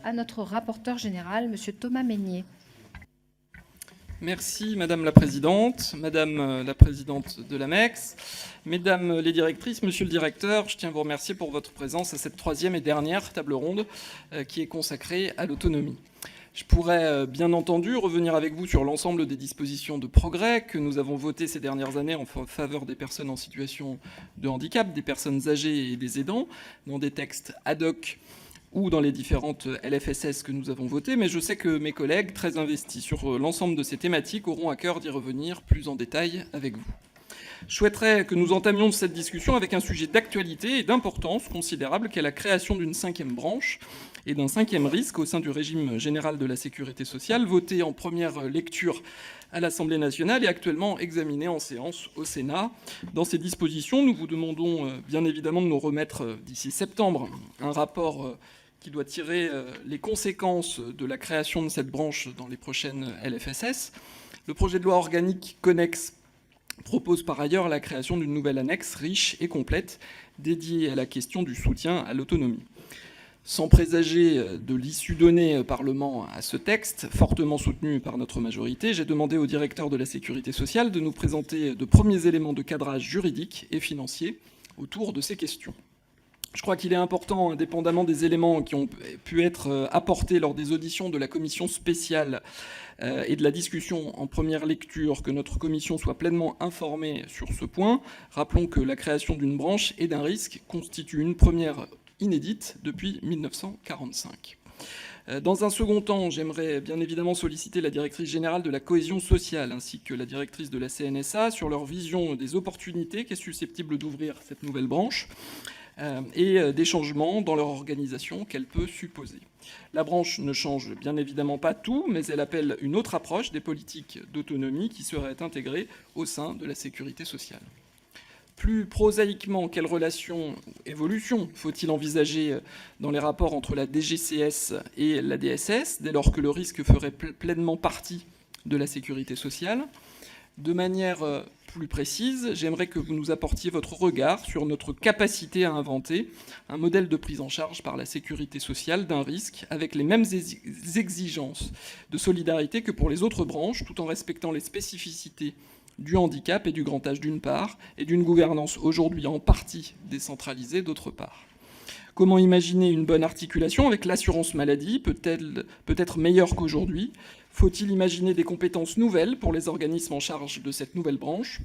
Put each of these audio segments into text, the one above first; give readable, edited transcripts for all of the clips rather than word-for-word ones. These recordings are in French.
à notre rapporteur général, Monsieur Thomas Mesnier. Merci Madame la Présidente, Madame la Présidente de l'AMEX, Mesdames les directrices, Monsieur le Directeur, je tiens à vous remercier pour votre présence à cette troisième et dernière table ronde qui est consacrée à l'autonomie. Je pourrais bien entendu revenir avec vous sur l'ensemble des dispositions de progrès que nous avons votées ces dernières années en faveur des personnes en situation de handicap, des personnes âgées et des aidants, dans des textes ad hoc ou dans les différentes LFSS que nous avons votées, mais je sais que mes collègues, très investis sur l'ensemble de ces thématiques, auront à cœur d'y revenir plus en détail avec vous. Je souhaiterais que nous entamions cette discussion avec un sujet d'actualité et d'importance considérable qu'est la création d'une 5e branche et d'un 5e risque au sein du régime général de la sécurité sociale, voté en première lecture à l'Assemblée nationale et actuellement examiné en séance au Sénat. Dans ces dispositions, nous vous demandons bien évidemment de nous remettre d'ici septembre un rapport qui doit tirer les conséquences de la création de cette branche dans les prochaines LFSS. Le projet de loi organique connexe propose par ailleurs la création d'une nouvelle annexe riche et complète dédiée à la question du soutien à l'autonomie. Sans présager de l'issue donnée au Parlement à ce texte, fortement soutenu par notre majorité, j'ai demandé au directeur de la Sécurité sociale de nous présenter de premiers éléments de cadrage juridique et financier autour de ces questions. Je crois qu'il est important, indépendamment des éléments qui ont pu être apportés lors des auditions de la commission spéciale et de la discussion en première lecture, que notre commission soit pleinement informée sur ce point. Rappelons que la création d'une branche et d'un risque constitue une première inédite depuis 1945. Dans un second temps, j'aimerais bien évidemment solliciter la directrice générale de la cohésion sociale ainsi que la directrice de la CNSA sur leur vision des opportunités qui est susceptible d'ouvrir cette nouvelle branche et des changements dans leur organisation qu'elle peut supposer. La branche ne change bien évidemment pas tout, mais elle appelle une autre approche des politiques d'autonomie qui serait intégrée au sein de la sécurité sociale. Plus prosaïquement, quelle relation, évolution faut-il envisager dans les rapports entre la DGCS et la DSS, dès lors que le risque ferait pleinement partie de la sécurité sociale ? De manière plus précise, j'aimerais que vous nous apportiez votre regard sur notre capacité à inventer un modèle de prise en charge par la sécurité sociale d'un risque avec les mêmes exigences de solidarité que pour les autres branches, tout en respectant les spécificités du handicap et du grand âge d'une part, et d'une gouvernance aujourd'hui en partie décentralisée d'autre part. Comment imaginer une bonne articulation avec l'assurance maladie, peut-être meilleure qu'aujourd'hui ? Faut-il imaginer des compétences nouvelles pour les organismes en charge de cette nouvelle branche ?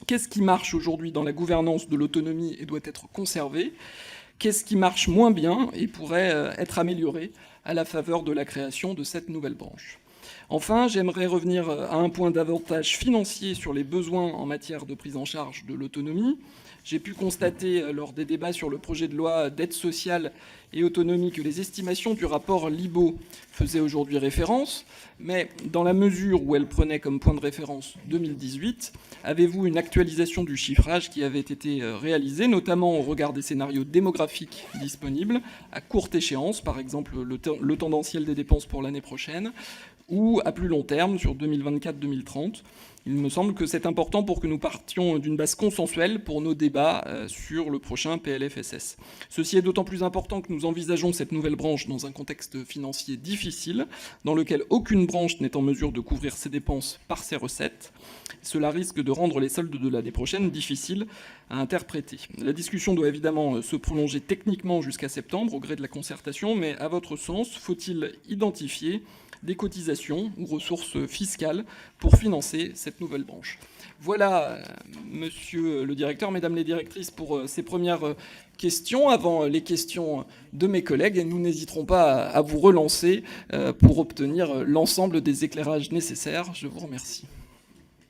Qu'est-ce qui marche aujourd'hui dans la gouvernance de l'autonomie et doit être conservé ? Qu'est-ce qui marche moins bien et pourrait être amélioré à la faveur de la création de cette nouvelle branche ? Enfin, j'aimerais revenir à un point davantage financier sur les besoins en matière de prise en charge de l'autonomie. J'ai pu constater lors des débats sur le projet de loi d'aide sociale et autonomie que les estimations du rapport Libault faisaient aujourd'hui référence, mais dans la mesure où elles prenaient comme point de référence 2018, avez-vous une actualisation du chiffrage qui avait été réalisé, notamment au regard des scénarios démographiques disponibles, à courte échéance, par exemple le tendanciel des dépenses pour l'année prochaine, ou à plus long terme, sur 2024-2030. Il me semble que c'est important pour que nous partions d'une base consensuelle pour nos débats sur le prochain PLFSS. Ceci est d'autant plus important que nous envisageons cette nouvelle branche dans un contexte financier difficile, dans lequel aucune branche n'est en mesure de couvrir ses dépenses par ses recettes. Cela risque de rendre les soldes de l'année prochaine difficiles à interpréter. La discussion doit évidemment se prolonger techniquement jusqu'à septembre, au gré de la concertation, mais à votre sens, faut-il identifier des cotisations ou ressources fiscales pour financer cette nouvelle branche. Voilà, monsieur le directeur, mesdames les directrices, pour ces premières questions, avant les questions de mes collègues, et nous n'hésiterons pas à vous relancer pour obtenir l'ensemble des éclairages nécessaires. Je vous remercie.